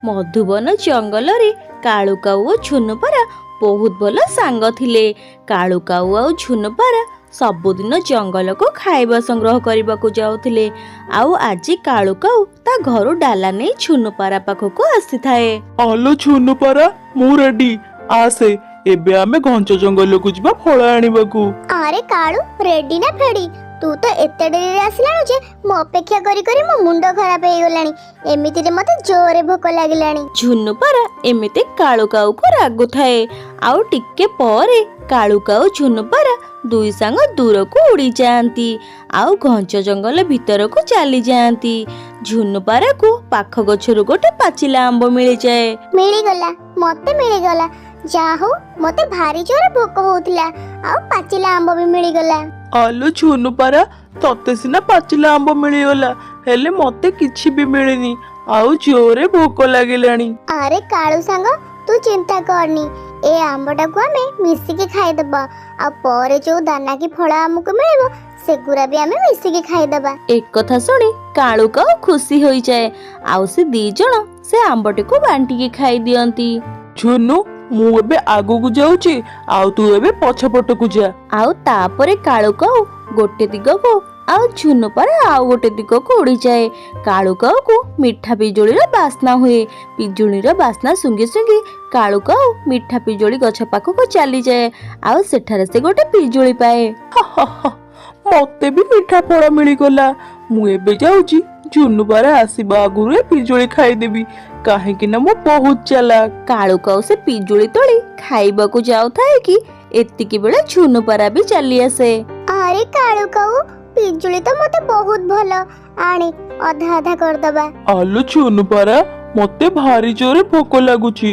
ମଧୁବନ ଜଙ୍ଗଲରେ କାଳୁ କାଉ ଓ ଝୁନୁପାରା ବହୁତ ଭଲ ସାଙ୍ଗ ଥିଲେ। କାଳୁ କାଉ ଆଉ ଝୁନୁପାରା ସବୁଦିନ ଜଙ୍ଗଲକୁ ଖାଇବା ସଂଗ୍ରହ କରିବାକୁ ଯାଉଥିଲେ। ଆଉ ଆଜି କାଳୁ କାଉ ତା ଘରୁ ଡାଲା ନେଇ ଝୁନୁପାରା ପାଖକୁ ଆସିଥାଏ। ଆଲୋ ଝୁନୁପାରା, ମୁଁ ରେଡି। ଆସେ, ଏବେ ଆମେ ଘଞ୍ଚ ଜଙ୍ଗଲକୁ ଯିବା ଫଳ ଆଣିବାକୁ। ଆରେ କାଳୁ, ରେଡି ନା ଫେଡି? ତୁ ତ ଏତେ ଡେରିରେ ଆସିଲାଣୁ ଯେ ମୁଁ ଅପେକ୍ଷା କରି କରି ମୋ ମୁଣ୍ଡ ଖରାପ ହେଇଗଲାଣି। ଏମିତିରେ ମତେ ଜୋରେ ଭୋକ ଲାଗିଲାଣି। ଝୁନୁପାରା ଏମିତି କାଳୁ କାଉକୁ ରାଗୁଥାଏ। ଆଉ ଟିକେ ପରେ କାଳୁ କାଉ ଝୁନୁପାରା ଦୁଇ ସାଙ୍ଗ ଦୂରକୁ ଉଡ଼ିଯାଆନ୍ତି ଆଉ ଘଞ୍ଚ ଜଙ୍ଗଲ ଭିତରକୁ ଚାଲିଯାଆନ୍ତି। ଝୁନୁପାରାକୁ ପାଖ ଗଛରୁ ଗୋଟେ ପାଚିଲା ଆମ୍ବ ମିଳିଯାଏ। ମିଳିଗଲା, ମତେ ମିଳିଗଲା। ଯାହା ହଉ, ମତେ ଭାରି ଜୋରେ ଭୋକ ହଉଥିଲା, ଆଉ ପାଚିଲା ଆମ୍ବ ବି ମିଳିଗଲା। ଆଲୋ ଝୁନୁପାରା, ତତେ ସିନା ପାଚିଲା ଆମ୍ବ ମିଳିଗଲା, ହେଲେ ମତେ କିଛି ବି ମିଳିନି। ଆଉ ଜୋରେ ଭୋକ ଲାଗିଲାଣି। ଆରେ କାଳୁ ସାଙ୍ଗ, ତୁ ଚିନ୍ତା କରନି। ଏ ଆମ୍ବଟାକୁ ଆମେ ମିଶିକି ଖାଇଦବା। ଆଉ ପରେ ଯୋଉ ଦାନା କି ଫଳ ଆମକୁ ମିଳିବ, ସେଗୁରା ବି ଆମେ ମିଶିକି ଖାଇଦବା। ଏକଥା ଶୁଣି କାଳୁ କାଉ ଖୁସି ହୋଇଯାଏ। ଆଉ ସେ ଦି ଜଣ ସେ ଆମ୍ବଟିକୁ ବାଣ୍ଟିକି ଖାଇଦିଅନ୍ତି। ଝୁନୁ, ମୁଁ ଏବେ ଆଗକୁ ଯାଉଛି, ଆଉ ତୁ ଏବେ ପଛପଟକୁ ଯା। ଆଉ ତାପରେ କାଳୁ କାଉ ଗୋଟେ ଦିଗକୁ ଆଉ ଝୁନୁପାରା ଆଉ ଗୋଟେ ଦିଗକୁ ଉଡ଼ିଯାଏ। କାଳୁ କାଉକୁ ମିଠା ପିଜୁଳିର ବାସ୍ନା ହୁଏ। ପିଜୁଳିର ବାସ୍ନା ଶୁଙ୍ଗି ଶୁଙ୍ଗି କାଳୁ କାଉ ମିଠା ପିଜୁଳି ଗଛ ପାଖକୁ ଚାଲିଯାଏ। ଆଉ ସେଠାରେ ସେ ଗୋଟେ ପିଜୁଳି ପାଏ। ମତେ ବି ମିଠା ଫଳ ମିଳିଗଲା। ମୁଁ ଏବେ ଯାଉଛି ଝୁନୁପାରା ଆସିବା ଆଗରୁ ଏ ପିଜୁଳି ଖାଇଦେବି, କାହିଁକି ନା ମୁଁ ବହୁତ ଚାଲାକ। କାଳୁ କାଉ ସେ ପିଜୁଳି ତୋଳି ଖାଇବାକୁ ଯାଉଥାଏ କି ଏତିକି ବେଳେ ଝୁନୁପାରା ବି ଚାଲି ଆସେ। ଆରେ କାଳୁ କାଉ, ପିଜୁଳି ତ ମତେ ବହୁତ ଭଲ। ଆଣେ, ଅଧା ଅଧା କରିଦବା। ଆଲୋ ଝୁନୁପାରା, ମତେ ଭାରି ଜୋରେ ଭୋକ ଲାଗୁଛି।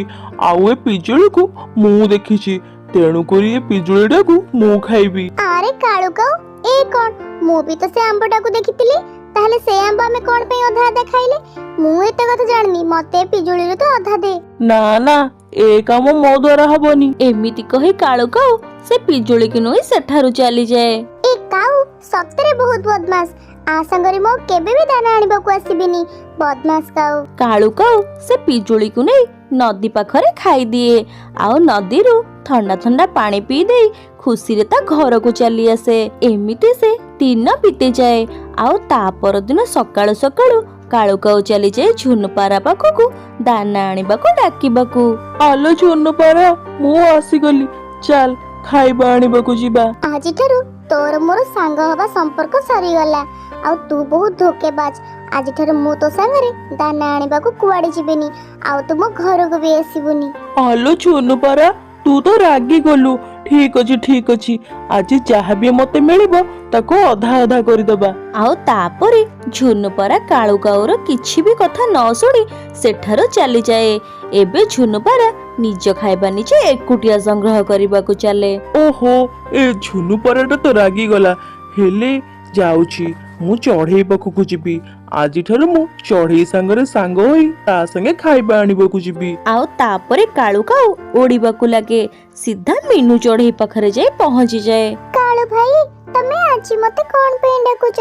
ଆଉ ଏ ପିଜୁଳିକୁ ମୁଁ ଦେଖିଛି, ତେଣୁକରି ଏ ପିଜୁଳିଟାକୁ ମୁଁ ଖାଇବି। ଆରେ କାଳୁ କାଉ, ଏ କଣ? ମୁଁ ବି ତ ସେ ଆମ୍ବଟାକୁ ଦେଖିଥିଲି। ତାହେଲେ ସେ ଆମ୍ବ ଆମେ କଣ ପାଇଁ ଅଧା ଅଧା ଖାଇଲେ? ମୁଁ ଏତେ କଥା ଜାଣିନି। ମତେ ପିଜୁଳିରୁ ତ ଅଧା ଦେ। ନା ନା, ଏ କାମ ମୋ ଦ୍ୱାରା ହବନି। ଏମିତି କହି କାଳୁ କାଉ ସେ ପିଜୁଳିକି ନେଇ ସେଠାରୁ ଚାଲିଯାଏ। ଏ କାଉ ସତରେ ବହୁତ ବଦମାସ। ଆ ସାଙ୍ଗରେ ମୁଁ କେବେ ବି ଦାନା ଆଣିବାକୁ ଆସିବିନି। ବଦମାସ କାଉ। କାଳୁ କାଉ ସେ ପିଜୁଳିକୁ ନେଇ ନଦୀ ପାଖରେ ଖାଇଦିଏ। ଆଉ ନଦୀରୁ ଥଣ୍ଡା ଥଣ୍ଡା ପାଣି ପିଇ ଦେଇ ଖୁସିରେ ତା ଘରକୁ ଚାଲି ଆସେ। ଏମିତି ସେ ଦିନ ବିତିଯାଏ। ଆଉ ତା ପରଦିନ ସକାଳୁ ସକାଳୁ କାଳୁ କାଉ ଚାଲିଯାଏ ଝୁନୁପାରା ପାଖକୁ ଦାନା ଆଣିବାକୁ ଡାକିବାକୁ। ଆଲୋ ଝୁନୁପାରା, ମୁଁ ଆସିଗଲି। ଚାଲ, ଖାଇବା ଆଣିବାକୁ ଯିବା। ଆଜିଠାରୁ ତୋର ମୋର ସାଙ୍ଗ ହବା ସମ୍ପର୍କ ସରିଗଲା। ଆଉ ତୁ ବହୁତ ଧୋକେବାଜ। ଆଜିଠାରୁ ମୁଁ ତୋ ସାଙ୍ଗରେ ଦାନା ଆଣିବାକୁ କୁଆଡେ ଯିବିନି। ଆଉ ତୁ ମୋ ଘରକୁ ବି ଆସିବୁନି। ଆଲୋ ଝୁନୁପାରା, ତୁ ତ ରାଗି ଗଲୁ। ଠିକ ଅଛି ଠିକ ଅଛି, ଆଜି ଯାହା ବି ମତେ ମିଳିବ ତାକୁ ଅଧା ଅଧା କରିଦବା। ଆଉ ତାପରେ ଝୁନୁପାରା କାଳୁ କାଉର କିଛି ବି କଥା ନ ଶୁଣି ସେଠାରୁ ଚାଲିଯାଏ। ଏବେ ଝୁନୁପାରା ନିଜ ଖାଇବା ନିଜେ ଏକୁଟିଆ ସଂଗ୍ରହ କରିବାକୁ ଚାଲେ। ଓହୋ, ଏ ଝୁନୁପାରାଟା ତ ରାଗିଗଲା। ହେଲେ ଯାଉଛି, ମୁଁ ଚଢେଇ ପାଖକୁ ଯିବି। ଆଜିଠାରୁ ମୁଁ ଚଢେଇ ସାଙ୍ଗରେ ସାଙ୍ଗ ହୋଇ ତା ସାଙ୍ଗେ ଖାଇବା ଆଣିବାକୁ ଯିବି। ଆଉ ତାପରେ କାଳୁ କାଉ ଉଡ଼ିବାକୁ ଲାଗେ। ସିଧା ମିନୁ ଚଢ଼େଇ ପାଖରେ ଯାଇ ପହଞ୍ଚିଯାଏ। କାଳୁ ଭାଇ, ତମେ ଆଜି ମତେ କଣ ପାଇଁ ଡାକୁଛ?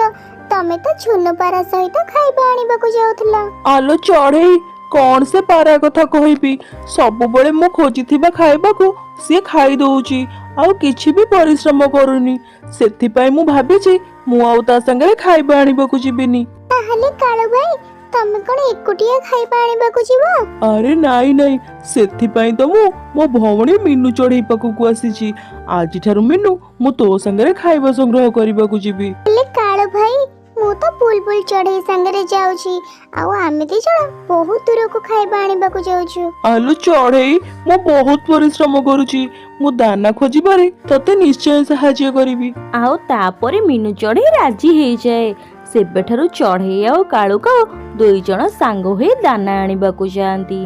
ତମେ ତ ଝୁନୁପାରା ସହିତ ଖାଇବା ଆଣିବାକୁ ଯାଉଥିଲ। ଆଲୋ ଚଢେଇ, କଣ ସେ ପାରା କଥା କହିବି? ସବୁବେଳେ ମୁଁ ଖୋଜିଥିବା ଖାଇବାକୁ ସିଏ ଖାଇ ଦଉଛି, ଆଉ କିଛି ବି ପରିଶ୍ରମ କରୁନି। ସେଥିପାଇଁ ମୁଁ ଭାବିଛି ମୁଁ ଆଉ ତା ସାଙ୍ଗରେ ଖାଇବା ଆଣିବାକୁ ଯିବିନି। ତାହେଲେ କାଳୁ ଭାଇ, ତମେ କଣ ଏକୁଟିଆ ଖାଇବା ଆଣିବାକୁ ଯିବ? ଆରେ ନାଇଁ ନାଇଁ, ସେଥିପାଇଁ ତ ମୁଁ ମୋ ଭଉଣୀ ମିନୁ ଚଢେଇ ପାଖକୁ ଆସିଛି। ଆଜିଠାରୁ ମିନୁ, ମୁଁ ତୋ ସାଙ୍ଗରେ ଖାଇବା ସଂଗ୍ରହ କରିବାକୁ ଯିବି। ହେଲେ କାଳୁ ଭାଇ, ମୁଁ ତ ବୁଲବୁଲ ଚଢେଇ ସାଙ୍ଗରେ ଯାଉଛି। ଆଉ ଆମେ ଦି ଜଣ ବହୁତ ଦୂରକୁ ଖାଇବା ଆଣିବାକୁ ଯାଉଛୁ। ଆଲୋ ଚଢେଇ, ମୁଁ ବହୁତ ପରିଶ୍ରମ କରୁଛି। ମୁଁ ଦାନା ଖୋଜିବାରେ ତତେ ନିଶ୍ଚୟ ସାହାଯ୍ୟ କରିବି। ଆଉ ତାପରେ ମିନୁ ଚଢ଼େଇ ରାଜି ହେଇଯାଏ। ସେବେଠାରୁ ଚଢ଼େଇ ଆଉ କାଳୁ କାଉ ଦୁଇ ଜଣ ସାଙ୍ଗ ହୋଇ ଦାନା ଆଣିବାକୁ ଯାଆନ୍ତି।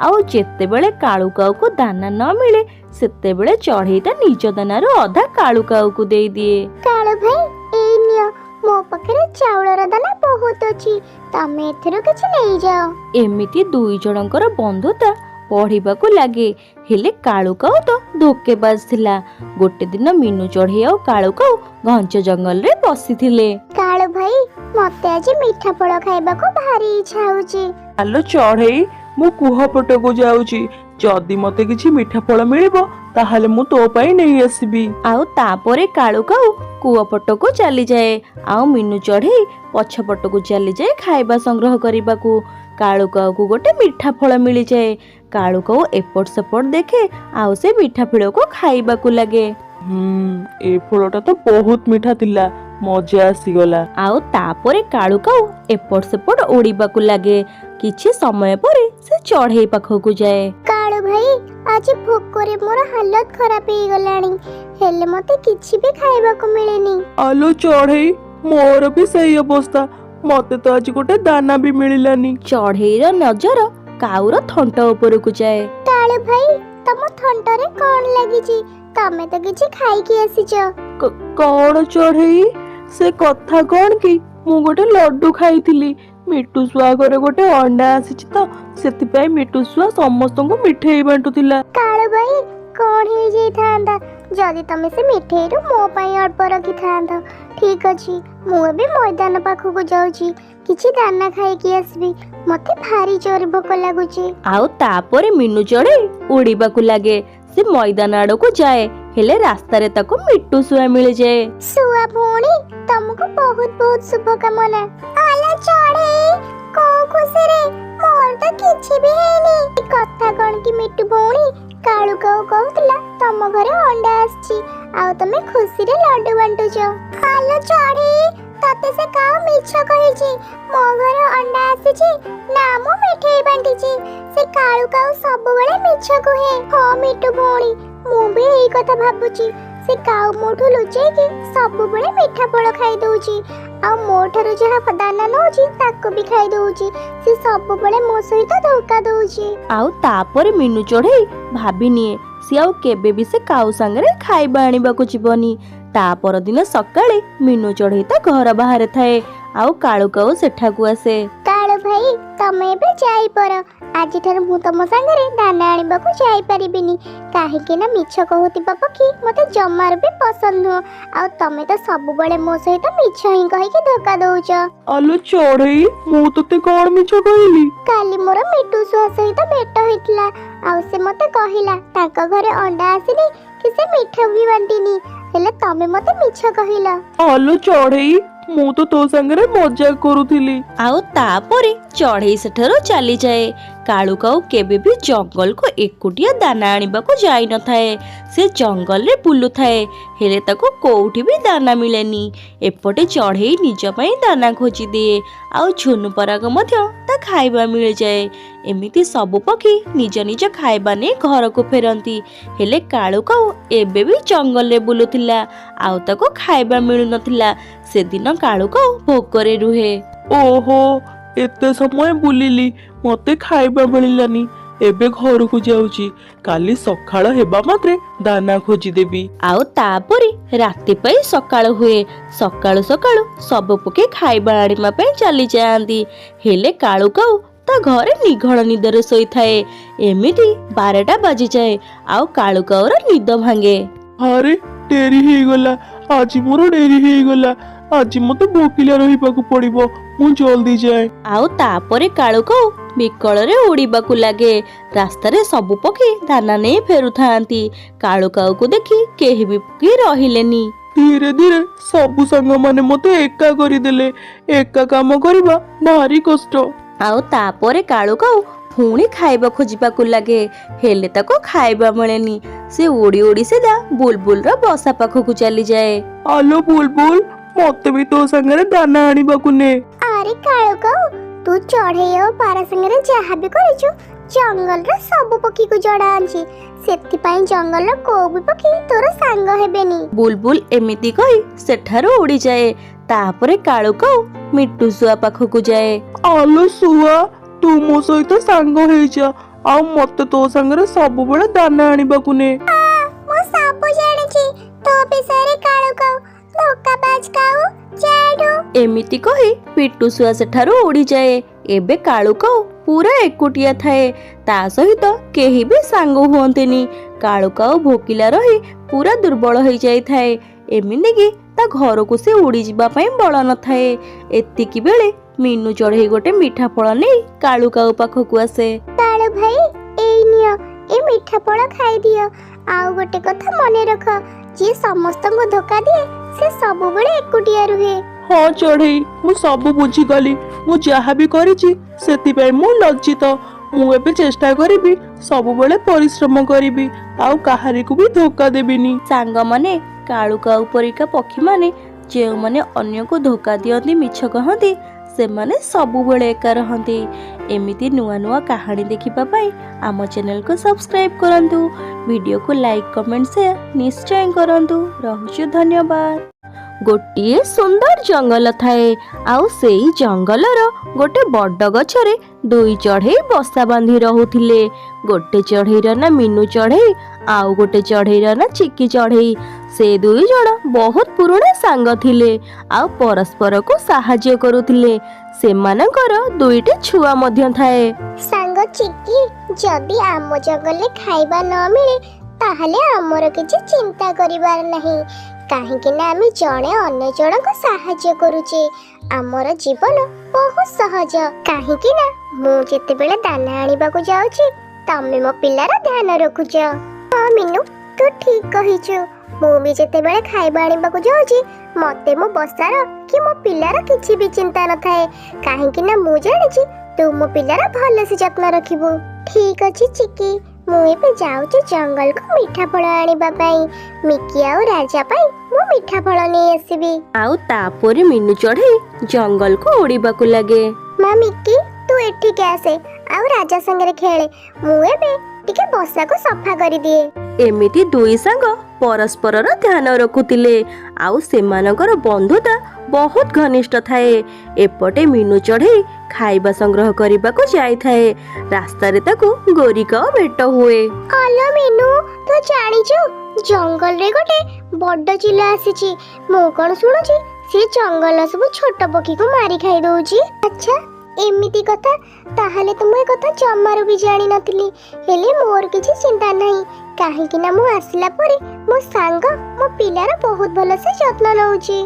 ଆଉ ଯେତେବେଳେ କାଳୁ କାଉକୁ ଦାନା ନ ମିଳେ, ସେତେବେଳେ ଚଢ଼େଇ ତା ନିଜ ଦାନାରୁ ଅଧା କାଳୁ କାଉକୁ ଦେଇଦିଏ। କାଳୁ ଭାଇ, ଏଇ ନିଅ, ମୋ ପାଖରେ ଚାଉଳର ଦାନା ବହୁତ ଅଛି। ତମେ ଏଥିରୁ କିଛି ନେଇଯାଅ। ଏମିତି ଦୁଇ ଜଣଙ୍କର ବନ୍ଧୁତା ବଢିବାକୁ ଲାଗେ। ହେଲେ କାଳୁ କାଉ ତ ଧୋକେବାଜ ଥିଲା। ଗୋଟେ ଦିନ ମିନୁ ଚଢ଼େଇ ଆଉ କାଳୁ କାଉ ଘଞ୍ଚ ଜଙ୍ଗଲରେ ବସିଥିଲେ। କାଳୁ ଭାଇ, ମତେ ଆଜି ମିଠା ଫଳ ଖାଇବାକୁ ଭାରି ଇଚ୍ଛା ହଉଛି। ଆଲୋ ଚଢେଇ, ମୁଁ କୁହ ପଟକୁ ଯାଉଛି। ଯଦି ମତେ କିଛି ମିଠା ଫଳ ମିଳିବ ତାହେଲେ ମୁଁ ତୋ ପାଇଁ ନେଇ ଆସିବି। ଆଉ ତାପରେ କାଳୁ କାଉ କୂଅ ପଟକୁ ଚାଲିଯାଏ। ଆଉ ମିନୁ ଚଢ଼େଇ ପଛ ପଟକୁ ଚାଲିଯାଏ ଖାଇବା ସଂଗ୍ରହ କରିବାକୁ। କାଳୁ କାଉକୁ ଗୋଟେ ମିଠା ଫଳ ମିଳିଯାଏ। କାଳୁ କାଉ ଏପଟ ସେପଟ ଦେଖେ ଆଉ ସେ ମିଠା ଫଳକୁ ଖାଇବାକୁ ଲାଗେ। ଏ ଫଳଟା ତ ବହୁତ ମିଠା ଥିଲା, ମଜା ଆସିଗଲା। ଆଉ ତାପରେ କାଳୁ କାଉ ଏପଟ ସେପଟ ଉଡ଼ିବାକୁ ଲାଗେ। କିଛି ସମୟ ପରେ ସେ ଚଢ଼େଇ ପାଖକୁ ଯାଏ। କାଳୁ ଭାଇ, ଆଜି ଭୋକରେ ମୋର ହାଲତ ଖରାପ ହେଇଗଲାଣି, ହେଲେ ମତେ କିଛି ବି ଖାଇବାକୁ ମିଳେନି। ଆଲୋ ଚଢ଼େଇ, ମୋର ବି ସେଇ ଅବସ୍ଥା। ମତେ ତ ଆଜି ଗୋଟେ ଦାନା ବି ମିଳିଲାନି। ଚଢ଼େଇର ନଜର କାଉର ଥଣ୍ଟ ଉପରକୁ ଯାଏ। କାଳୁ ଭାଇ, ତମ ଥଣ୍ଟରେ କଣ ଲାଗିଛି? ତମେ ତ କିଛି ଖାଇକି ଆସିଛ। କଣ ଚଢ଼େଇ, ସେ କଥା କଣ କି? ମୁଁ ଗୋଟେ ଲଡୁ ଖାଇଥିଲି। ମିଟୁ ଶୁଆ ଘରେ ଗୋଟେ ଅଣ୍ଡା ଆସିଛି ତ, ସେଥିପାଇଁ ମିଟୁ ଶୁଆ ସମସ୍ତଙ୍କୁ ମିଠେଇ ବାଣ୍ଟୁଥିଲା। କାଳୁ ଭାଇ, କଣ ହେଇଯାଇଥାନ୍ତା ଯଦି ତମେ ସେ ମିଠେଇରୁ ମୋ ପାଇଁ ଅଳ୍ପ ରଖିଥାନ୍ତ। ଠିକ ଅଛି, ମୁଁ ଏବେ ମଇଦାନ ପାଖକୁ ଯାଉଛି, କିଛି ଦାନା ଖାଇକି ଆସିବି। ମତେ ଭାରି ଜୋରେ ଭୋକ ଲାଗୁଛି। ଆଉ ତାପରେ ମିନୁ ଚଢ଼େଇ ଉଡ଼ିବାକୁ ଲାଗେ। ସେ ମଇଦାନ ଆଡ଼କୁ ଯାଏ, ହେଲେ ରାସ୍ତାରେ ତାକୁ ମିଟୁ ଶୁଆ ମିଳିଯାଏ। ଶୁଆ ଭଉଣୀ, ତମକୁ ବହୁତ ବହୁତ ଶୁଭକାମନା। ଆଲୋ ଚଢ଼େଇ, କୋଉ ଖୁସିରେ? ମୋର ତ କିଛି ବି ହେଇନି। କଥା କଣ କି ମିଟୁ ଭଉଣୀ, କାଳୁ କାଉ କହୁଥିଲା ତମ ଘରେ ଅଣ୍ଡା ଆସିଛି, ଆଉ ତମେ ଖୁସିରେ ଲଡୁ ବାଣ୍ଟୁଛ। ଆଲୋ ଚଢ଼େଇ, ତତେ ସେ କାଉ ମିଛ କହିଛି। ମୋ ଘରେ ଅଣ୍ଡା ଆସିଛି ନା, ମୁଁ ମିଠେଇ ବାଣ୍ଟିଛି। ସେ କାଳୁ କାଉ ସବୁବେଳେ ମିଛ କୁହେ। ହଁ ମିଟୁ ଭଉଣୀ, ମୁଁ ବି ଏଇ କଥା ଭାବୁଛି। ସେ କାଉ ମୋଠୁ ଲୁଚେଇକି ସବୁବେଳେ ମିଠା ଫଳ ଖାଇ ଦଉଛି, ଆଉ ମୋ ଠାରୁ ଯାହା ଦାନା ନଉଛି ତାକୁ ବି ଖାଇ ଦଉଛି। ସେ ସବୁବେଳେ ମୋ ସହିତ ଧୋକା ଦଉଛି। ଆଉ ତାପରେ ମିନୁ ଚଢ଼େଇ ଭାବିନିଏ ସିଏ ଆଉ କେବେ ବି ସେ କାଉ ସାଙ୍ଗରେ ଖାଇବା ଆଣିବାକୁ ଯିବନି। ତା ପରଦିନ ସକାଳେ ମିନୁ ଚଢ଼େଇ ତା ଘର ବାହାରେ ଥାଏ, ଆଉ କାଳୁ କାଉ ସେଠାକୁ ଆସେ। କାଳୁ ଭାଇ, ତମେ ଏବେ ଯାଇପର। ଆଜିଠାରୁ ମୁଁ ତମ ସାଙ୍ଗରେ ଦାନା ଆଣିବାକୁ ଯାଇପାରିବିନି, କାହିଁକି ନା ମିଛ କହୁଥିବା ପକ୍ଷୀ ମତେ ଜମାରୁ ବି ପସନ୍ଦ ନୁହଁ। ଆଉ ତମେ ତ ସବୁବେଳେ ମୋ ସହିତ ମିଛ ହିଁ କହିକି ଧୋକା ଦଉଛ। ଆଲୋ ଚଢ଼େଇ, ମୁଁ ତତେ କଣ ମିଛ କହିଲି? କାଲି ମୋର ମିଟୁ ଶୁଆ ସହିତ ଭେଟ ହେଇଥିଲା, ଆଉ ସେ ମତେ କହିଲା ତାଙ୍କ ଘରେ ଅଣ୍ଡା ଆସିନି କି ସେ ମିଠା ବି ବାଣ୍ଟିନି, ହେଲେ ତମେ ମତେ ମିଛ କହିଲ। ଆଲୋ ଚଢ଼େଇ, ମୁଁ ତ ତୋ ସାଙ୍ଗରେ ମଜାକ କରୁଥିଲି। ଆଉ ତାପରେ ଚଢ଼େଇ ସେଠାରୁ ଚାଲିଯାଏ। କାଳୁ କାଉ କେବେ ବି ଜଙ୍ଗଲକୁ ଏକୁଟିଆ ଦାନା ଆଣିବାକୁ ଯାଇନଥାଏ। ସେ ଜଙ୍ଗଲରେ ବୁଲୁଥାଏ, ହେଲେ ତାକୁ କୋଉଠି ବି ଦାନା ମିଳେନି। ଏପଟେ ଚଢ଼େଇ ନିଜ ପାଇଁ ଦାନା ଖୋଜିଦିଏ, ଆଉ ଝୁନୁ ପରାଗ ମଧ୍ୟ ତା ଖାଇବା ମିଳିଯାଏ। ଏମିତି ସବୁ ପକ୍ଷୀ ନିଜ ନିଜ ଖାଇବା ନେଇ ଘରକୁ ଫେରନ୍ତି, ହେଲେ କାଳୁ କାଉ ଏବେ ବି ଜଙ୍ଗଲରେ ବୁଲୁଥିଲା, ଆଉ ତାକୁ ଖାଇବା ମିଳୁନଥିଲା। ସେଦିନ କାଳୁ କାଉ ଭୋକରେ ରୁହେ। ଓହୋ, ଏତେ ସମୟ ବୁଲିଲି, ମତେ ଖାଇବା ମିଳିଲାନି। ଏବେ ଘରକୁ ଯାଉଛି, କାଲି ସକାଳ ହେବା ମାତ୍ରେ ଦାନା ଖୋଜିଦେବି। ଆଉ ତାପରେ ରାତି ପାଇଁ ସକାଳ ହୁଏ। ସକାଳୁ ସକାଳୁ ସବୁ ପକ୍ଷୀ ଖାଇବା ଆଣିବା ପାଇଁ ଚାଲିଯାଆନ୍ତି, ହେଲେ କାଳୁ କାଉ ତା ଘରେ ନିଘୋଡ଼ ନିଦରେ ଶୋଇଥାଏ। ଏମିତି 12ଟା ବାଜିଯାଏ, ଆଉ କାଳୁ କାଉର ନିଦ ଭାଙ୍ଗେ। ଆରେ, ଡେରି ହେଇଗଲା, ଆଜି ମୋର ଡେରି ହେଇଗଲା। ଆଜି ମତେ ଭୋକିଲା ରହିବାକୁ ପଡିବ, ମୁଁ ଜଲ୍ଦି ଯାଏ। ଆଉ ତାପରେ କାଳୁ କାଉ ବିକଳରେ ଉଡ଼ିବାକୁ ଲାଗେ। ରାସ୍ତାରେ ସବୁ ପକ୍ଷୀ ଦାନା ନେଇ ଫେରୁଥାନ୍ତି। କାଳୁ କାଉକୁ ଦେଖି କେହି ବି ପକ୍ଷୀ ରହିଲେନି। ଧୀରେ ଧୀରେ ସବୁ ସାଙ୍ଗମାନେ ମତେ ଏକା କରିଦେଲେ। ଏକା କାମ କରିବା ଭାରି କଷ୍ଟ। ଆଉ ତାପରେ କାଳୁ କାଉ ପୁଣି ଖାଇବା ଖୋଜିବାକୁ ଲାଗେ, ହେଲେ ତାକୁ ଖାଇବା ମିଳେନି। ସେ ଉଡ଼ି ଉଡ଼ି ସିଧା ବୁଲବୁଲର ବସା ପାଖକୁ ଚାଲିଯାଏ। ଆଲୋ ବୁଲବୁଲ, ମତେ ବି ତୋ ସାଙ୍ଗରେ ଦାନା ଆଣିବାକୁ ନେ। ଆରେ କାଳୁ କାଉ, ତୁ ଚଢ଼େଇ ଆଉ ପାରା ସାଙ୍ଗରେ ଯାହା ବି କରିଛୁ, ଜଙ୍ଗଲର ସବୁ ପକ୍ଷୀକୁ ଜଣା ଅଛି। ସେଥିପାଇଁ ଜଙ୍ଗଲର କୋଉ ବି ପକ୍ଷୀ ତୋର ସାଙ୍ଗ ହେବେନି। ବୁଲବୁଲ ଏମିତି କହି ସେଠାରୁ ଉଡ଼ିଯାଏ। ତାପରେ କାଳୁ କାଉ ମିଟୁ ଶୁଆ ପାଖକୁ ଯାଏ। ଆଲୋ ଶୁଆ, ତୁ ମୋ ସହିତ ସାଙ୍ଗ ହେଇଯା, ଆଉ ମତେ ତୋ ସାଙ୍ଗରେ ସବୁବେଳେ ଦାନା ଆଣିବାକୁ ନେ। ମୁଁ ସବୁ ଜାଣିଛି ତୋ ବିଷୟରେ କାଳୁ କାଉ, ଧୋକାବାଜ କାଉ, ଜାଡୁ। ଏମିତି କହି ପିଟୁ ଶୁଆ ସେଠାରୁ ଉଡ଼ିଯାଏ। ଏବେ କାଳୁ କାଉ ପୁରା ଏକୁଟିଆ ଥାଏ, ତା ସହିତ କେହି ବି ସାଙ୍ଗ ହୁଅନ୍ତିନି। କାଳୁ କାଉ ଭୋକିଲା ରହି ପୁରା ଦୁର୍ବଳ ହେଇଯାଇଥାଏ। ଏମିତିକି ତା ଘରକୁ ସେ ଉଡ଼ିଯିବା ପାଇଁ ବଳ ନଥାଏ। ଏତିକି ବେଳେ ମିନୁ ଚଢ଼େଇ ଗୋଟେ ମିଠା ଫଳ ନେଇ କାଳୁ କାଉ ପାଖକୁ ଆସେ। କାଳୁ ଭାଇ ଏଇ ନିଅ ଏ ମିଠା ଫଳ ଖାଇଦିଅ। ଆଉ ଗୋଟେ କଥା ମନେ ରଖ, ଯିଏ ସମସ୍ତଙ୍କୁ ଧୋକା ଦିଏ ସେ ସବୁବେଳେ ଏକୁଟିଆ ରୁହେ। ହଁ ଚଢ଼େଇ, ମୁଁ ସବୁ ବୁଝିଗଲି। ମୁଁ ଯାହା ବି କରିଛି ସେଥିପାଇଁ ମୁଁ ଲଜ୍ଜିତ। ମୁଁ ଏବେ ଚେଷ୍ଟା କରିବି ସବୁବେଳେ ପରିଶ୍ରମ କରିବି ଆଉ କାହାରିକୁ ବି ଧୋକା ଦେବିନି। ସାଙ୍ଗମାନେ, କାଳୁ କାଉ ପରିକା ପକ୍ଷୀମାନେ ଯେଉଁମାନେ ଅନ୍ୟକୁ ଧୋକା ଦିଅନ୍ତି, ମିଛ କହନ୍ତି, ସେମାନେ ସବୁବେଳେ ଏକା ରହନ୍ତି। ଏମିତି ନୂଆ ନୂଆ କାହାଣୀ ଦେଖିବା ପାଇଁ ଆମ ଚ୍ୟାନେଲକୁ ସବସ୍କ୍ରାଇବ୍ କରନ୍ତୁ। ଭିଡ଼ିଓକୁ ଲାଇକ୍, କମେଣ୍ଟ, ସେୟାର ନିଶ୍ଚୟ କରନ୍ତୁ। ରହୁଛୁ, ଧନ୍ୟବାଦ। ଗୋଟିଏ ସୁନ୍ଦର ଜଙ୍ଗଲ ଥାଏ, ଆଉ ସେଇ ଜଙ୍ଗଲର ଗୋଟେ ବଡ଼ ଗଛରେ ଦୁଇ ଚଢ଼େଇ ବସା ବାନ୍ଧି ରହୁଥିଲେ। ଗୋଟେ ଚଢ଼େଇର ନାଁ ମିନୁ ଚଢ଼େଇ, ଆଉ ଗୋଟେ ଚଢ଼େଇର ନାଁ ଚିକି ଚଢ଼େଇ। ସେ ଦୁଇ ଜଣ ବହୁତ ପୁରୁଣା ସାଙ୍ଗ ଥିଲେ ଆଉ ପରସ୍ପରକୁ ସାହାଯ୍ୟ କରୁଥିଲେ। ସେମାନଙ୍କର ଦୁଇଟି ଛୁଆ ମଧ୍ୟ ଥାଏ। ସାଙ୍ଗ ଚିକି, ଯଦି ଆମ ଜଙ୍ଗଲରେ ଖାଇବା ନ ମିଳେ ତାହେଲେ ଆମର କିଛି ଚିନ୍ତା କରିବାର ନାହିଁ, କାହିଁକି ନା ଆମେ ଜଣେ ଅନ୍ୟ ଜଣଙ୍କୁ ସାହାଯ୍ୟ କରୁଛେ। ଆମର ଜୀବନ ବହୁତ ସହଜ, କାହିଁକି ନା ମୁଁ ଯେତେବେଳେ ଦାନା ଆଣିବାକୁ ଯାଉଛି ତମେ ମୋ ପିଲାର ଧ୍ୟାନ ରଖୁଛ। ହଁ ମିନୁ, ତୁ ଠିକ କହିଛୁ। ମୁଁ ବି ଯେତେବେଳେ ଖାଇବା ଆଣିବାକୁ ଯାଉଛି ମତେ ମୋ ବସାର କି ମୋ ପିଲାର କିଛି ବି ଚିନ୍ତା ନଥାଏ, କାହିଁକି ନା ମୁଁ ଜାଣିଛି ତୁ ମୋ ପିଲାର ଭଲସେ ଯତ୍ନ ରଖିବୁ। ଠିକ ଅଛି ଚିକି, ମୁଁ ଏବେ ଯାଉଛି ଜଙ୍ଗଲକୁ ମିଠା ଫଳ ଆଣିବା ପାଇଁ। ମିକି ଆଉ ରାଜା ପାଇଁ ମୁଁ ମିଠା ଫଳ ନେଇ ଆସିବି। ଆଉ ତାପରେ ମିନୁ ଚଢ଼େଇ ଜଙ୍ଗଲକୁ ଉଡ଼ିବାକୁ ଲାଗେ। ମା ମିକି, ତୁ ଏଠିକି ଆସେ ଆଉ ରାଜା ସାଙ୍ଗରେ ଖେଳେ। ମୁଁ ଏବେ ଟିକେ ବସାକୁ ସଫା କରିଦିଏ। ଏମିତି ଦୁଇ ସାଙ୍ଗ ପରସ୍ପରର ଧ୍ୟାନ ରଖୁଥିଲେ ଆଉ ସେମାନଙ୍କର ବନ୍ଧୁତା ବହୁତ ଘନିଷ୍ଠ ଥାଏ। ଏପଟେ ମିନୁ ଚଢ଼େଇ ଖାଇବା ସଂଗ୍ରହ କରିବାକୁ ଯାଇଥାଏ। ରାସ୍ତାରେ ତାକୁ ଗୋରିକାଉ ଭେଟ ହୁଏ। ହଲୋ ମିନୁ, ତୁ ଜାଣିଛୁ ଜଙ୍ଗଲରେ ଗୋଟେ ବଡ ଚିଲ ଆସିଛି। ମୁଁ କଣ ଶୁଣୁଛି ସେ ଜଙ୍ଗଲ ସବୁ ଛୋଟ ପକ୍ଷୀକୁ ମାରି ଖାଇ ଦଉଛି। ଆଚ୍ଛା, ଏମିତି କଥା? ତାହେଲେ ତ ମୁଁ ଏ କଥା ଜମାରୁ ବି ଜାଣିନଥିଲି। ହେଲେ ମୋର କିଛି ଚିନ୍ତା ନାହିଁ, କାହିଁକି ନା ମୁଁ ଆସିଲା ପରେ ମୋ ସାଙ୍ଗ ମୋ ପିଲାର ବହୁତ ଭଲସେ ଯତ୍ନ ନେଉଛି।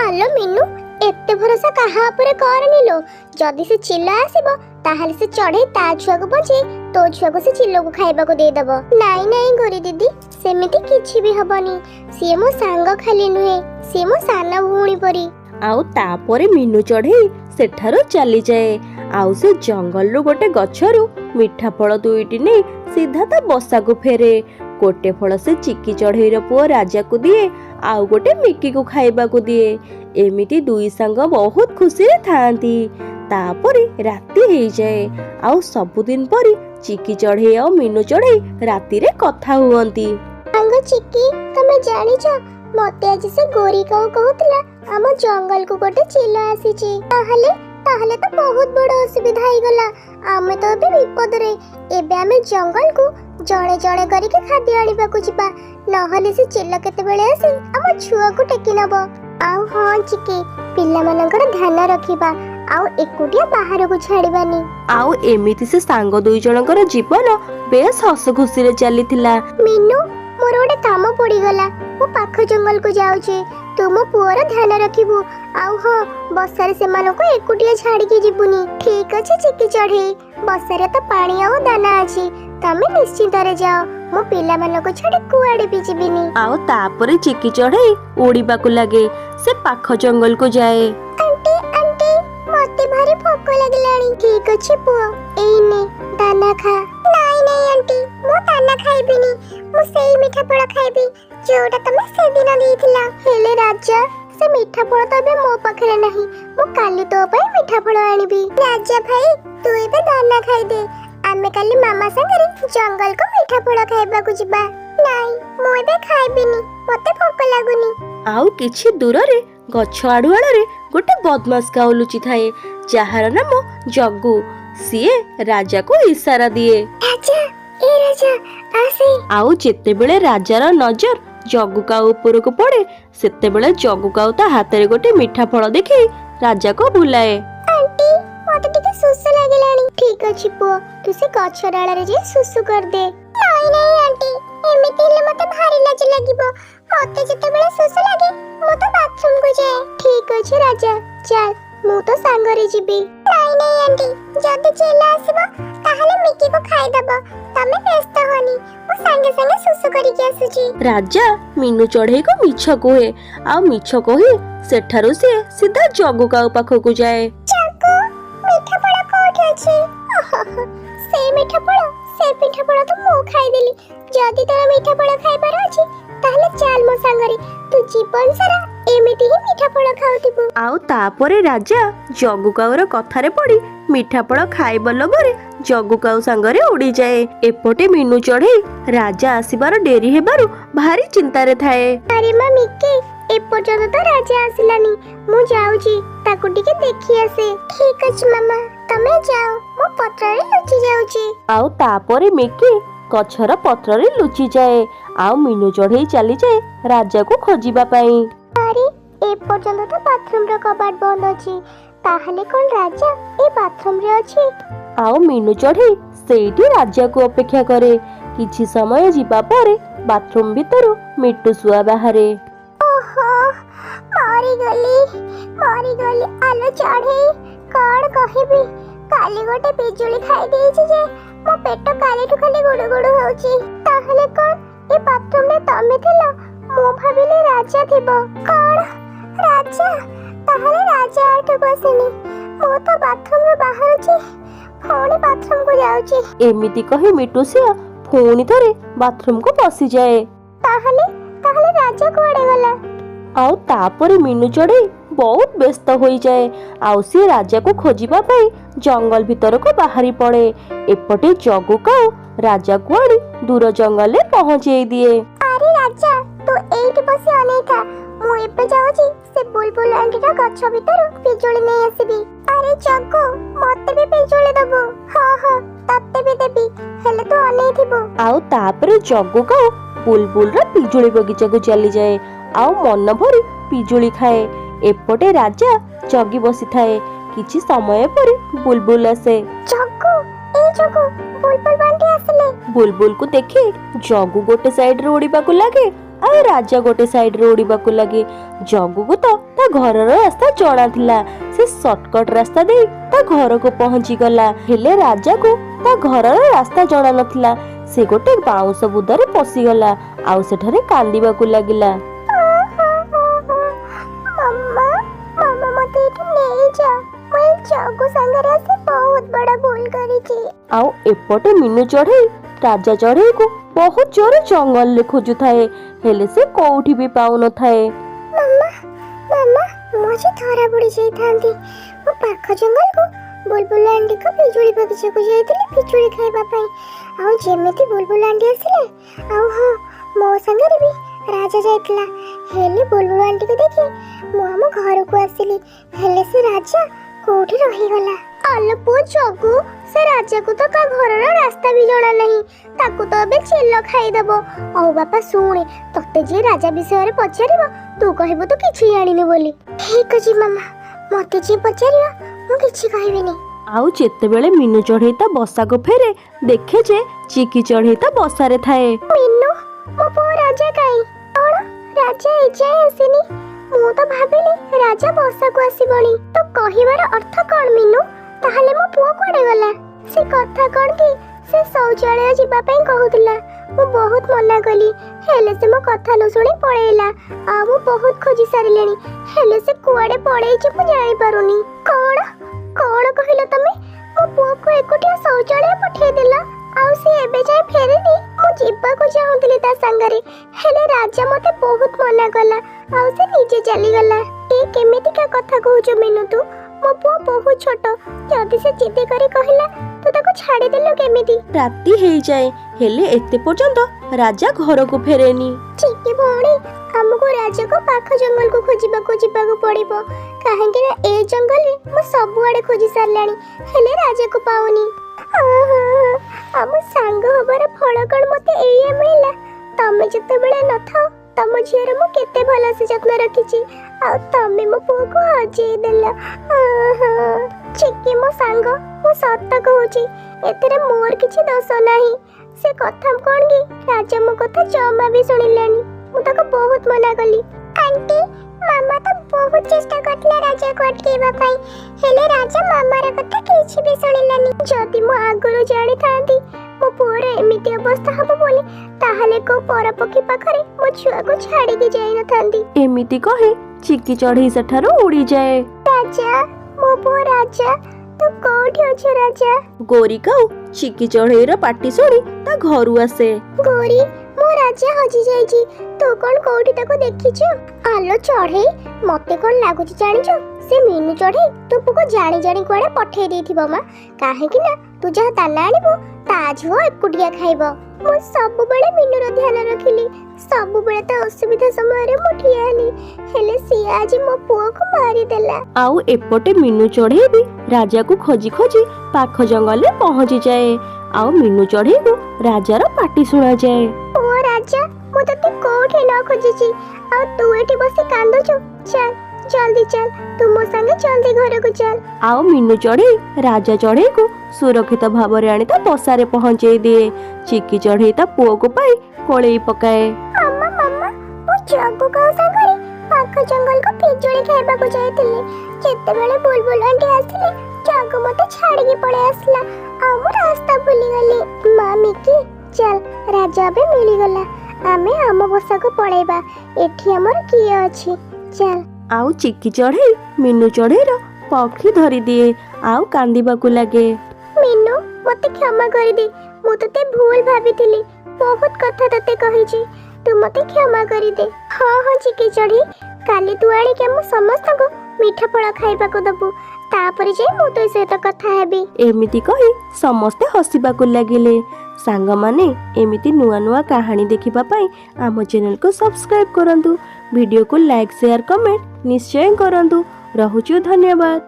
ଆଲୋ ମିନୁ, ଏତେ ଭରସା କାହା ଉପରେ କରନି ଲୋ। ଯଦି ସେ ଚିଲ ଆସିବ ତାହେଲେ ସେ ଚଢ଼େଇ ତା ଛୁଆକୁ ବଞ୍ଚେଇ ତୋ ଛୁଆକୁ ସେ ଚିଲକୁ ଖାଇବାକୁ ଦେଇଦବ। ନାଇଁ ନାଇଁ ଗୋରି ଦିଦି, ସେମିତି କିଛି ବି ହବନି। ସିଏ ମୋ ସାଙ୍ଗ ଖାଲି ନୁହେଁ, ସିଏ ମୋ ସାନ ଭଉଣୀ ପରି। ଆଉ ତାପରେ ମିନୁ ଚଢ଼େଇ ସେଠାରୁ ଚାଲିଯାଏ ଆଉ ସେ ଜଙ୍ଗଲରୁ ଗୋଟେ ଗଛରୁ ମିଠା ଫଳ ଦୁଇଟି ନେଇ ସିଧା ତା ବସାକୁ ଫେରେ। ଗୋଟେ ଫଳ ସେ ଚିକି ଚଢ଼େଇର ପୁଅ ରାଜାକୁ ଦିଏ, ଆଉ ଗୋଟେ ମିକିକୁ ଖାଇବାକୁ ଦିଏ। ଏମିତି ଦୁଇ ସାଙ୍ଗ ବହୁତ ଖୁସିରେ ଥାଆନ୍ତି। ତାପରେ ରାତି ହେଇଯାଏ ଆଉ ସବୁଦିନ ପରି ଚିକି ଚଢ଼େଇ ଆଉ ମିନୁ ଚଢ଼େଇ ରାତିରେ କଥା ହୁଅନ୍ତି। ସାଙ୍ଗ ଚିକି, ତମେ ଜାଣିଛ ମତେ ଆଜି ସେ ଗୋରିକାଉ କହୁଥିଲା ଆମ ଜଙ୍ଗଲକୁ ଗୋଟେ ଚିଲ ଆସିଛି। ତାହେଲେ ତ ବହୁତ ବଡ ଅସୁବିଧା ହେଇଗଲା। ଆମେ ତ ଏବେ ବିପଦରେ। ଏବେ ଆମେ ଜଙ୍ଗଲକୁ ଜଣେ ଜଣେ କରିକି ଖାଦ୍ୟ ଆଣିବାକୁ ଯିବା, ନହେଲେ ସେ ଚିଲ କେତେବେଳେ ଆସି ଆମ ଛୁଆକୁ ଟେକି ନବ। ଆଉ ହଁ ଚିକି, ପିଲାମାନଙ୍କର ଧ୍ୟାନ ରଖିବା ଆଉ ଏକୁଟିଆ ବାହାରକୁ ଛାଡିବାନି। ଆଉ ଏମିତି ସେ ସାଙ୍ଗ ଦୁଇ ଜଣଙ୍କର ଜୀବନ ବେଶ ହସ ଖୁସିରେ ଚାଲିଥିଲା। ମିନୁ, ମୋର ଗୋଟେ କାମ ପଡିଗଲା, ମୁଁ ପାଖ ଜଙ୍ଗଲକୁ ଯାଉଛି। ତୁ ମୋ ପୁଅର ଧ୍ୟାନ ରଖିବୁ। ଆଉ ହଁ, ବସାରେ ସେମାନଙ୍କୁ ଏକୁଟିଆ ଛାଡିକି ଯିବୁନି। ଠିକ ଅଛି ଚିକି ଚଢ଼େଇ, ବସାରେ ତ ପାଣି ଆଉ ଦାନା ଅଛି, ତମେ ନିଶ୍ଚିନ୍ତରେ ଯାଅ। ମୁଁ ପିଲାମାନଙ୍କୁ ଛାଡି କୁଆଡେ ବି ଯିବିନି। ଆଉ ତାପରେ ଚିକି ଚଢ଼େଇ ଉଡ଼ିବାକୁ ଲାଗେ। ସେ ପାଖ ଜଙ୍ଗଲକୁ ଯାଏ। ଆଣ୍ଟି ଆଣ୍ଟି, ମତେ ଭାରି ଭୋକ ଲାଗିଲାଣି। ଠିକ ଅଛି ପୁଅ, ଏଇ ନେ ଦାନା ଖା। ନାଇଁ ନାଇଁ ଆଣ୍ଟି, ମୁଁ ଦାନା ଖାଇବିନି। ମୁଁ ସେଇ ମିଠା ଫଳ ଖାଇବି ଯୋଉଟା ତମେ ସେଦିନ ଦେଇଥିଲ। ହେଲେ ରାଜା, ସେ ମିଠା ଫଳ ତ ଏବେ ମୋ ପାଖରେ ନାହିଁ। ମୁଁ କାଲି ତୋ ପାଇଁ ମିଠା ଫଳ ଆଣିବି। ରାଜା ଭାଇ, ତୁ ଏବେ ଦାନା ଖାଇଦେ। ଆମେ କାଲି ମାମା ସାଙ୍ଗରେ ଜଙ୍ଗଲକୁ ମିଠା ଫଳ ଖାଇବାକୁ ଯିବା। ନାଇଁ, ମୁଁ ଏବେ ଖାଇବିନି, ମତେ ଭୋକ ଲାଗୁନି। ଆଉ କିଛି ଦୂରରେ ଗଛ ଆଢୁଆଳରେ ଗୋଟେ ବଦମାସ କାଉ ଲୁଚି ଥାଏ, ଯାହାର ନାମ ଜଗୁ। ସିଏ ରାଜାକୁ ଇସାରା ଦିଏ। ରାଜା, ଏ ରାଜା ଆସେ। ଆଉ ଯେତେବେଳେ ରାଜାର ନଜର ଜଗୁ କାଉ ଉପରକୁ ପଡେ, ସେତେବେଳେ ଜଗୁ କାଉ ତା ହାତରେ ଗୋଟେ ମିଠା ଫଳ ଦେଖି ରାଜାକୁ ବୁଲାଏ। ଆଣ୍ଟି, ମତେ ଟିକେ ସୁସୁ ଲାଗିଲାଣି। ଠିକ ଅଛି ପୁଅ, ତୁ ସେ ଗଛ ଡାଳରେ ଯାଇ ସୁସୁ କରିଦେ। ନାଇଁ ନାଇଁ ଆଣ୍ଟି, ଏମିତି ହେଲେ ମତେ ଭାରି ଲାଜ ଲାଗିବ। ମତେ ଯେତେବେଳେ ସୁସୁ ଲାଗେ ମୁଁ ତ ବାଥରୁମକୁ ଯାଏ। ଠିକ ଅଛି ରାଜା, ଚାଲ, ମୁଁ ତ ସାଙ୍ଗରେ ଯିବି। ନାଇଁ नहीं आंटी जदी चेला आसीबो ताहले मिकी को खाई दबो तमे व्यस्त होनी मु संगे संगे सुसु करी के आसुची। राजा मीनू चढ़ई को मिछ कहे आ मिछ कही सेठारु से सीधा जग्गू काऊ पाखकु जाए। जग्गू मीठा पड़ा कोठी अछि से मीठा पड़ा से पिठा पड़ा तो मु खाई देली जदी तोरा मीठा पड़ा खाइबार अछि ताहले चाल मो संगरी तू जीवन सारा एमिति ही मीठा फल खाउथिबु। आउ तापरे राजा जग्गू काऊर कथारे पड़ी मीठा फल खाइब लगरे जग्गू काऊ संगरे उड़ी जाए। एपटे मीनू चढ़ई राजा आसीबार डेरी हेबारु भारी चिंतारे थाए। अरे मां मिक्की एपर्यंत तो राजा आसिलानी मु जाउची ताकु टिके देखि आसे। ठीक अछि मामा तमे जाओ मु पत्ରରେ लुचि जाउची। आउ तापरे मिक्की गछर पत्ରରେ लुचि जाए आउ मीनू चढ़ई चली जाए राजा को खोजिबा पई। अरे एपर्यंत तो बाथरूम रो कबाट बंद अछि ताहले कोन राजा ए बाथरूम रे अछि। आउ मीनू चढ़ई सेठी राजा को अपेक्षा करे। किछि समय जिबा परे बाथरूम भितरु मिट्टू सुआ बाहरे। ओहो मारी गली आलो चढ़ई कोन कहिबी काली गोटे बिजुली खाई देछि जे मो पेट कालीठु खाली गुडु गुडु होउची। ताहले कोन ए बाथरूम रे तमे थिला मो भाबिले राजा थिबो कोन राजा ताहले राजा आठ बसिनी मो तो बाथरूम रे बाहर छी फोनी बाथरूम को जाउची। एमिति कहि मिट्टू सिया फोनी थरे बाथरूम को पसी जाए। ताहले ताहले राजा कुआडे गला। आउ तापरे मीनू चढ़ई बहुत व्यस्त होई जाए आउ सी राजा को खोजिबा पई जंगल भीतर को बाहरी पड़े। एपटे जग्गू काऊ राजा को आनी दूर जंगल में पहुंचे दिए। अरे राजा तू एठी बसी अनै था मु एपे जाउची से बुलबुल आंटी रा गछ भीतर पिजुली नै आसीबी। अरे जग्गू मते भी पिजुली दबो। हां हां तते भी देबी हेले तू अनै थिबो। आउ तापरे जग्गू काऊ बुलबुल रा पिजुली बगीचा को चली जाए आउ मन भरी पिजुली खाए। एपटे राजा जगी बसी थाए। किछि समय पर बुलबुल आसे। जग्गू बुलबुल बांटी आसले। बुलबुल को देखि जग्गू गोटे साइड रे उड़ीबा को लागे आ राजा गोटे साइड रे उड़ीबा को लागे। जग्गू को तो ता घर रो रास्ता जणा थिला से शॉर्टकट रास्ता दे ता घर को पहुंची गला। हेले राजा को ता घर रो रास्ता जणा नथिला से गोटे बाउंस बुदारे पसी गला आउ सेठारे कांदीबा को लागिला। मम्मा मम्मा मते एठी नै जा मैं जग्गू संगरे से बहुत बड़ा भूल करी छी। आउ एपटे मीनू चढ़ई राजा चढ़ई को बहुत जोरे जंगल ले खोजु थाए हेले से कोउठी भी पाउ न थाए। मम्मा मम्मा मुझे थोड़ा बुड़ी जाई थांती मो पाख जंगल को बुलबुल आंटी को पिजुली बगीचा को जाइतिले पिजुली खाइबा पई आउ जेमेती बुलबुल आंटी आसिले आउ हां मो संगरे भी राजा जाइतला हेले बुलबुल आंटी को देखि मो हम घर को आसिली हेले से राजा कोठी रही गला। आलपो जग्गू से राजा को तो ता घर रा रास्ता भी जणा नहीं ताको तो अबे चेल्लो खाई देबो। औ बापा सुने तते जे राजा विषय रे पचारिबो तू कहबो तो किछि जानिने बोली। ठीक अछि मम्मा मते जे पचारिबो मु किछि कहबिनी। आउ जेते बेले मीनू चढ़ई ता बसा को फेरे देखे जे चिकी चढ़ई ता बसा रे थाए। मीनू मो पो राजा काई कोन राजा एजे आसिनी मु तो भाबिली राजा बसा को आसीबणी तो कहिबार अर्थ कोन मीनू ताहले मो पुओ कोडे गला से कथा कोन की से शौचालय जिबा पई कहउतिला मु बहुत मना कली हेले से मो कथा न सुनी पळेला आ मु बहुत खोजी सारिलेनी हेले से कुआडे पळेई जे मु जानि पारुनी। कोन कोन कहिला तमे मो पुओ को एकोटिया शौचालय पठे देला आउ से एबे जाय फेरेनी मु जिबा को चाहुतिली ता संगरे हेले राजा मते बहुत मना कला आउ से नीचे चली गला। ए केमिति का कथा कहउजो मीनू तू मो पुओ बहुत छोट जदी से जिद्द करी कहिला तू ताको छाडी देलो केमिति। राती हेई जाए हेले एते पर्यंत राजा घर को फेरेनी। चिकी भौणी हमको राजा को पाख जंगल को खोजिबा को जिबा को पड़िबो काहेकि ना ए जंगल रे मो सब आडे खोजी सारलानी हेले राजा को पाउनी। हम सांग हबार फळ कोन मते एया मिला तमे जते बेले न थाओ तम झियर मु केते भला से जत्न रखिची आ तमे मो पुओ को हजे देला। चिकी मो सांग मो सत्त कहूची एतरे मोर किछि दोष नाही से कथा कोन की राजा मो कथा जमा भी सुनिलेनी मु ताको बहुत मना कली। आंटी ମାମା ତ ବହୁତ ଚେଷ୍ଟା କରିଥିଲା ରାଜାକୁ ଅଟକେଇବା ପାଇଁ, ହେଲେ ରାଜା ମାମାର କଥା କିଛି ବି ଶୁଣିଲାନି। ଯଦି ମୁଁ ଆଗରୁ ଜାଣିଥାନ୍ତି ମୋ ପୁଅର ଏମିତି ଅବସ୍ଥା ହବ ବୋଲି, ତାହେଲେ କୋଉ ପରପକ୍ଷୀ ପାଖରେ ମୋ ଛୁଆକୁ ଛାଡ଼ିକି ଯାଇନଥାନ୍ତି। ଏମିତି କହି ଚିକି ଚଢ଼େଇ ସେଠାରୁ ଉଡ଼ିଯାଏ। ରାଜା, ମୋ ପୁଅ ରାଜା, ତୁ କୋଉଠି ଅଛୁ ରାଜା? ଗୋରି କାଉ ଚିକି ଚଢ଼େଇର ପାଟି ଶୁଣି ତା ଘରୁ ଆସେ। ଗୌରୀ, ମୋ ରାଜା ହଜି ଯାଇଛି, ତୁ କଣ କୋଉଠି ତାକୁ ଦେଖିଛୁ? ଆଲୋ ଚଢ଼େଇ, ମତେ କଣ ଲାଗୁଛି ଜାଣିଛୁ, ସେ ମିନୁ ଚଢ଼େଇ ତୋ ପୁଅକୁ ଜାଣି ଜାଣି କୁଆଡେ ପଠେଇ ଦେଇଥିବ ମା। କାହିଁକି ନା ତୁ ଯାହା ଦାନା ଆଣିବୁ ତା ଝିଅ ଏକୁଟିଆ ଖାଇବ। ମୁଁ ସବୁବେଳେ ମିନୁର ଧ୍ୟାନ ରଖିଲି, ସବୁବେଳେ ତା ଅସୁବିଧା ସମୟରେ ମୁଁ ଠିଆ ହେଲି, ହେଲେ ସିଏ ଆଜି ମୋ ପୁଅକୁ ମାରିଦେଲା। ଆଉ ଏପଟେ ମିନୁ ଚଢ଼େଇ ବି ରାଜାକୁ ଖୋଜି ଖୋଜି ପାଖ ଜଙ୍ଗଲରେ ପହଞ୍ଚିଯାଏ। ଆଉ ମିନୁ ଚଢ଼େଇକୁ ରାଜାର ପାଟି ଶୁଣାଯାଏ। ପୁଅ ରାଜା, ମୁଁ ତତେ କୋଉଠି ନ ଖୋଜିଛି, ଆଉ ତୁ ଏଠି ବସି କାନ୍ଦୁଛୁ? ଚାଲ ଜଲ୍ଦି ଚାଲ, ତୁ ମୋ ସାଙ୍ଗେ ଜଲ୍ଦି ଘରକୁ ଚାଲ। ଆଉ ମିନୁ ଚଢ଼େଇ ରାଜା ଚଢ଼େଇକୁ ସୁରକ୍ଷିତ ଭାବରେ ଆଣି ତା ବସାରେ ପହଞ୍ଚେଇ ଦିଏ। ଚିକି ଚଢ଼େଇ ତା ପୁଅକୁ ପାଇ କୋଳେଇ ପକାଏ। ମାମା ମାମା, ମୁଁ ଜଗୁ କାଉ ସାଙ୍ଗରେ ପାଖ ଜଙ୍ଗଲକୁ ପିଜୁଳି ଖାଇବାକୁ ଯାଇଥିଲି। ଯେତେବେଳେ ବୁଲବୁଲ ଆଣ୍ଟି ଆସିଲେ, ଜଗୁ ମତେ ଛାଡ଼ିକି ପଳେଇ ଆସିଲା, ଆଉ ମୁଁ ରାସ୍ତା ଭୁଲିଗଲି। ମା ମିକି, ଚାଲ, ରାଜା ଏବେ ମିଳିଗଲା, ଆମେ ଆମ ବସାକୁ ପଳେଇବା, ଏଠି ଆମର କିଏ ଅଛି, ଚାଲ। ଆଉ ଚିକି ଚଢ଼େଇ ମିନୁ ଚଢ଼େଇର ପକ୍ଷୀ ଧରିଦିଏ ଆଉ କାନ୍ଦିବାକୁ ଲାଗେ। ମିନୁ, ମତେ କ୍ଷମା କରିଦେ, ମୁଁ ତତେ ଭୁଲ ଭାବିଥିଲି, ବହୁତ କଥା ତତେ କହିଛି, ତୁ ମତେ କ୍ଷମା କରିଦେ। ହଁ ହଁ ଚିକି ଚଢ଼େଇ, କାଲି ତୁ ଆଣିକି ଆମ ସମସ୍ତଙ୍କୁ ମିଠା ଫଳ ଖାଇବାକୁ ଦବୁ, ତାପରେ ଯାଇ ମୁଁ ତୋ ସହିତ କଥା ହେବି। ଏମିତି କହି ସମସ୍ତେ ହସିବାକୁ ଲାଗିଲେ। ସାଙ୍ଗମାନେ, ଏମିତି ନୂଆ ନୂଆ କାହାଣୀ ଦେଖିବା ପାଇଁ ଆମ ଚ୍ୟାନେଲକୁ ସବସ୍କ୍ରାଇବ୍ କରନ୍ତୁ। ଭିଡ଼ିଓକୁ ଲାଇକ୍, ସେୟାର, କମେଣ୍ଟ ନିଶ୍ଚୟ କରନ୍ତୁ। ରହୁଛୁ, ଧନ୍ୟବାଦ।